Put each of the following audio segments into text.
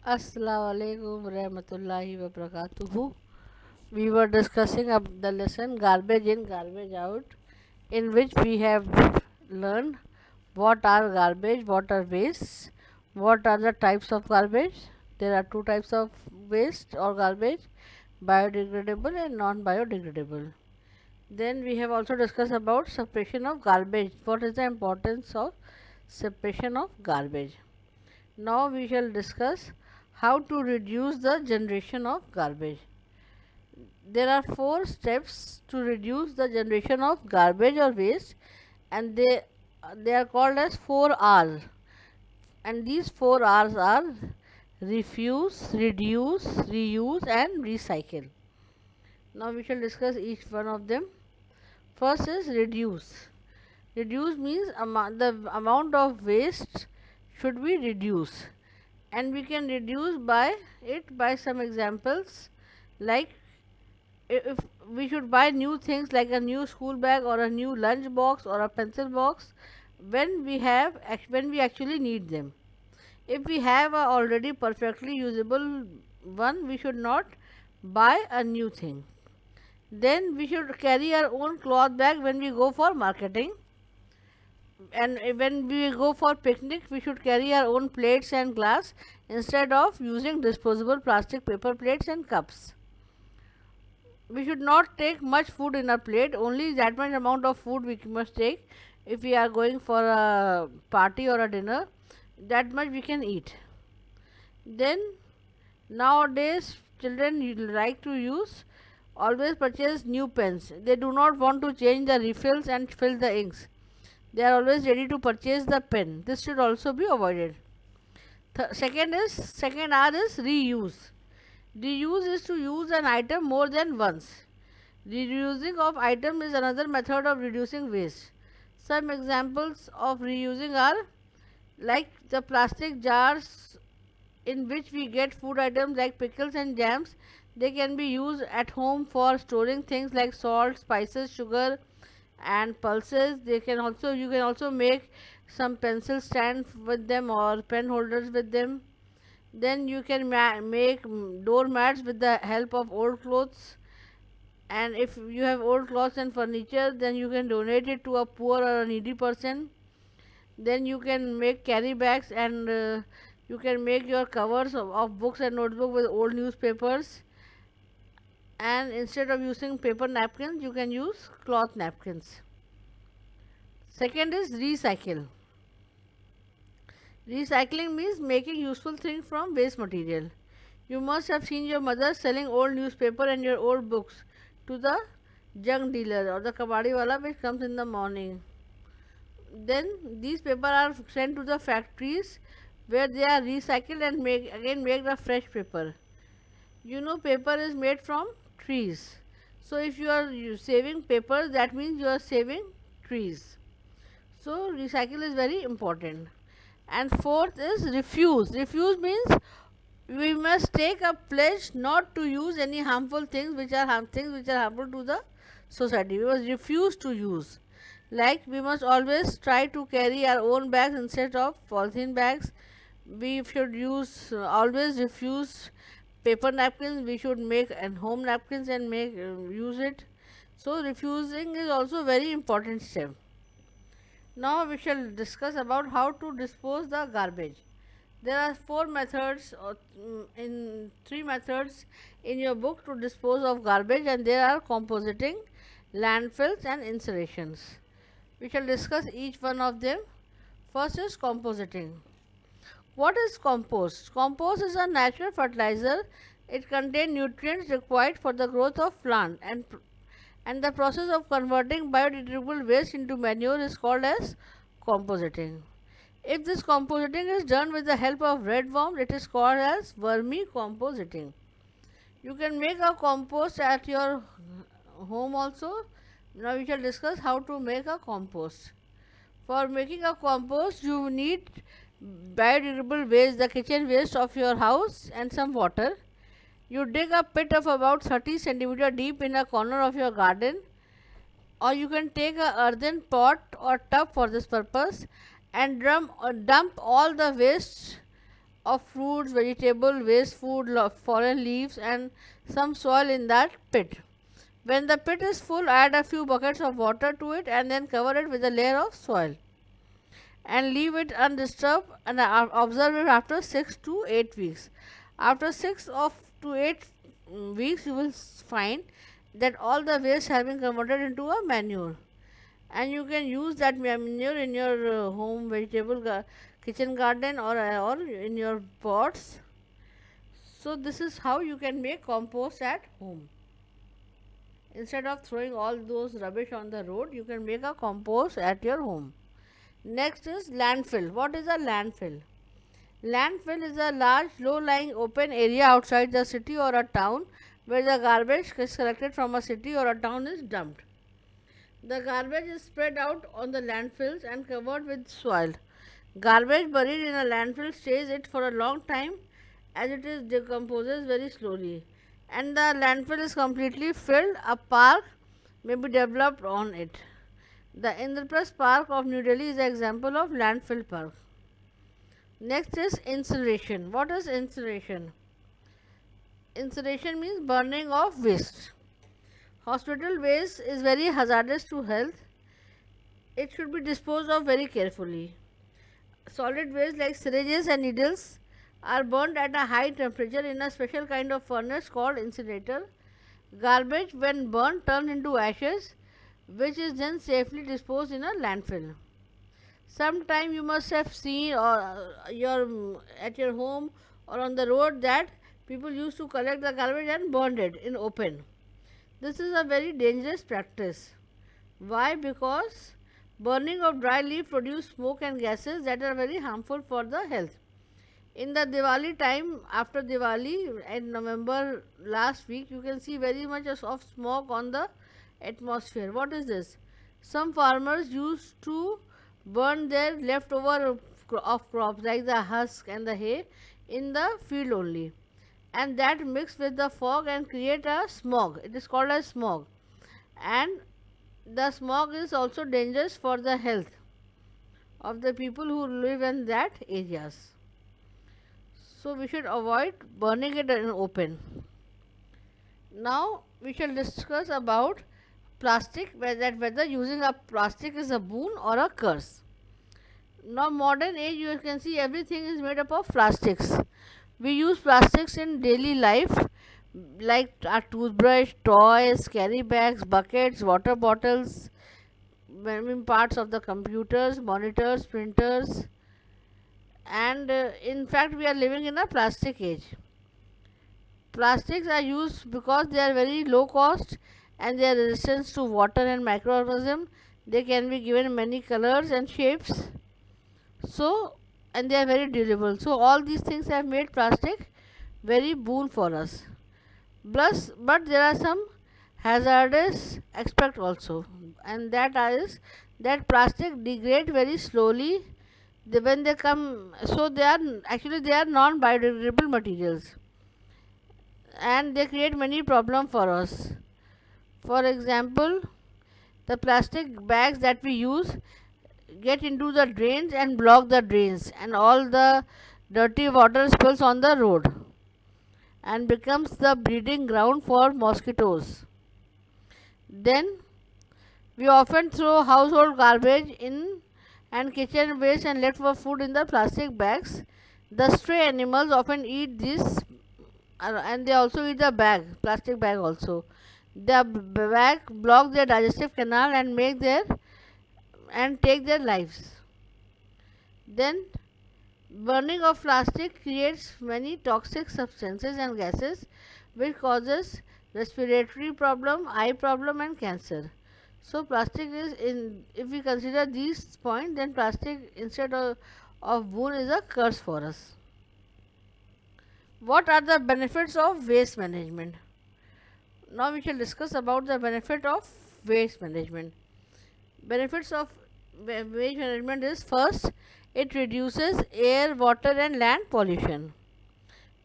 Assalamualaikum warahmatullahi wabarakatuh. We were discussing the lesson garbage in, garbage out, in which we have learned what are garbage, what are waste, what are the types of garbage. There are two types of waste or garbage, biodegradable and non biodegradable. Then we have also discussed about separation of garbage. What is the importance of separation of garbage? Now we shall discuss how to reduce the generation of garbage. There are four steps to reduce the generation of garbage or waste, and they are called as 4 R's. And these 4 R's are refuse, reduce, reuse and recycle. Now we shall discuss each one of them. First is reduce. Reduce means the amount of waste should be reduced, and we can reduce by it by some examples, like if we should buy new things like a new school bag or a new lunch box or a pencil box when we actually need them. If we have a already perfectly usable one, we should not buy a new thing. Then we should carry our own cloth bag when we go for marketing, and when we go for picnic we should carry our own plates and glass instead of using disposable plastic paper plates and cups. We should not take much food in our plate, only that much amount of food we must take. If we are going for a party or a dinner, that much we can eat. Then nowadays children like to use always purchase new pens. They do not want to change the refills and fill the inks. They are always ready to purchase the pen. This should also be avoided. Second R is reuse. Reuse is to use an item more than once. Reusing of item is another method of reducing waste. Some examples of reusing are like the plastic jars in which we get food items like pickles and jams. They can be used at home for storing things like salt, spices, sugar and pulses. You can also make some pencil stand with them or pen holders with them. Then you can make door mats with the help of old clothes, and if you have old clothes and furniture, then you can donate it to a poor or a needy person. Then you can make carry bags, and you can make your covers of books and notebook with old newspapers, and instead of using paper napkins you can use cloth napkins. Second is recycle. Recycling means making useful things from waste material. You must have seen your mother selling old newspaper and your old books to the junk dealer or the kabadi wala which comes in the morning. Then these paper are sent to the factories where they are recycled and make the fresh paper. You know paper is made from trees. So if you are saving paper, that means you are saving trees. So recycle is very important. And fourth is refuse. Refuse means we must take a pledge not to use any harmful things which are harmful to the society. We must refuse to use. Like we must always try to carry our own bags instead of polythene bags. We should use always refuse paper napkins. We should make and home napkins and make use it. So refusing is also a very important step. Now we shall discuss about how to dispose the garbage. There are three methods in your book to dispose of garbage, and there are compositing, landfills and incinerations. We shall discuss each one of them. First is compositing. What is compost? Compost is a natural fertilizer. It contains nutrients required for the growth of plant, and the process of converting biodegradable waste into manure is called as compositing. If this compositing is done with the help of red worm, it is called as vermicompositing. You can make a compost at your home also. Now we shall discuss how to make a compost. For making a compost, you need biodegradable waste, the kitchen waste of your house, and some water. You dig a pit of about 30 centimeter deep in a corner of your garden, or you can take a earthen pot or tub for this purpose and dump all the waste of fruits, vegetable, waste food, fallen leaves, and some soil in that pit. When the pit is full, add a few buckets of water to it and then cover it with a layer of soil and leave it undisturbed and observe it after 6 to 8 weeks. After to 8 weeks, you will find that all the waste have been converted into a manure, and you can use that manure in your home vegetable kitchen garden or in your pots. So this is how you can make compost at home. Instead of throwing all those rubbish on the road, you can make a compost at your home. Next is landfill. What is a landfill? Landfill is a large, low-lying open area outside the city or a town where the garbage is collected from a city or a town is dumped. The garbage is spread out on the landfills and covered with soil. Garbage buried in a landfill stays it for a long time as it is decomposes very slowly. And the landfill is completely filled, a park may be developed on it. The Indraprasth Park of New Delhi is an example of landfill park. Next is incineration. What is incineration? Incineration means burning of waste. Hospital waste is very hazardous to health. It should be disposed of very carefully. Solid waste like syringes and needles are burned at a high temperature in a special kind of furnace called incinerator. Garbage, when burned, turns into ashes, which is then safely disposed in a landfill. Sometime you must have seen at your home or on the road that people used to collect the garbage and burn it in open. This is a very dangerous practice. Why? Because burning of dry leaf produce smoke and gases that are very harmful for the health. In the Diwali time, after Diwali in November last week, you can see very much of smoke on the atmosphere. What is this? Some farmers used to burn their leftover of crops like the husk and the hay in the field only, and that mix with the fog and create a smog. It is called as smog, and the smog is also dangerous for the health of the people who live in that areas. So we should avoid burning it in open. Now we shall discuss about plastic, whether using a plastic is a boon or a curse. Now modern age, you can see everything is made up of plastics. We use plastics in daily life like our toothbrush, toys, carry bags, buckets, water bottles, parts of the computers, monitors, printers, and in fact we are living in a plastic age. Plastics are used because they are very low cost and they are resistant to water and microorganisms. They can be given many colors and shapes. So, and they are very durable. So, all these things have made plastic very boon for us. Plus, but there are some hazardous aspect also, and that is that plastic degrade very slowly when they come. So, they are non-biodegradable materials, and they create many problems for us. For example, the plastic bags that we use get into the drains and block the drains, and all the dirty water spills on the road and becomes the breeding ground for mosquitoes. Then we often throw household garbage in and kitchen waste and leftover food in the plastic bags. The stray animals often eat this, and they also eat the plastic bag also. The bag block their digestive canal and take their lives. Then burning of plastic creates many toxic substances and gases which causes respiratory problem, eye problem and cancer. So plastic is if we consider these points, then plastic instead of boon is a curse for us. What are the benefits of waste management? Now we shall discuss about the benefit of waste management. Benefits of waste management is: first, it reduces air, water and land pollution.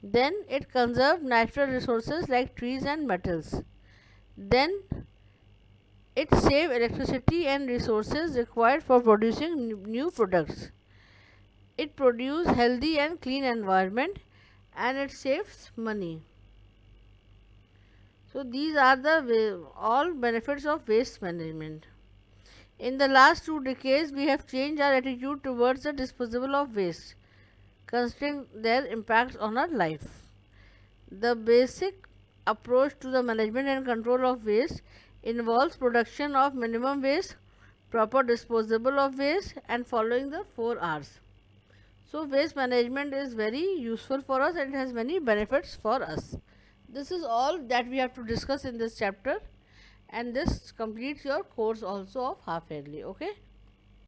Then it conserves natural resources like trees and metals. Then it saves electricity and resources required for producing new products. it produces healthy and clean environment, and it saves money. So these are the all benefits of waste management. In the last 2 decades, we have changed our attitude towards the disposal of waste, considering their impacts on our life. The basic approach to the management and control of waste involves production of minimum waste, proper disposal of waste, and following the 4 R's. So, waste management is very useful for us and it has many benefits for us. This is all that we have to discuss in this chapter, and this completes your course also of half yearly. Okay.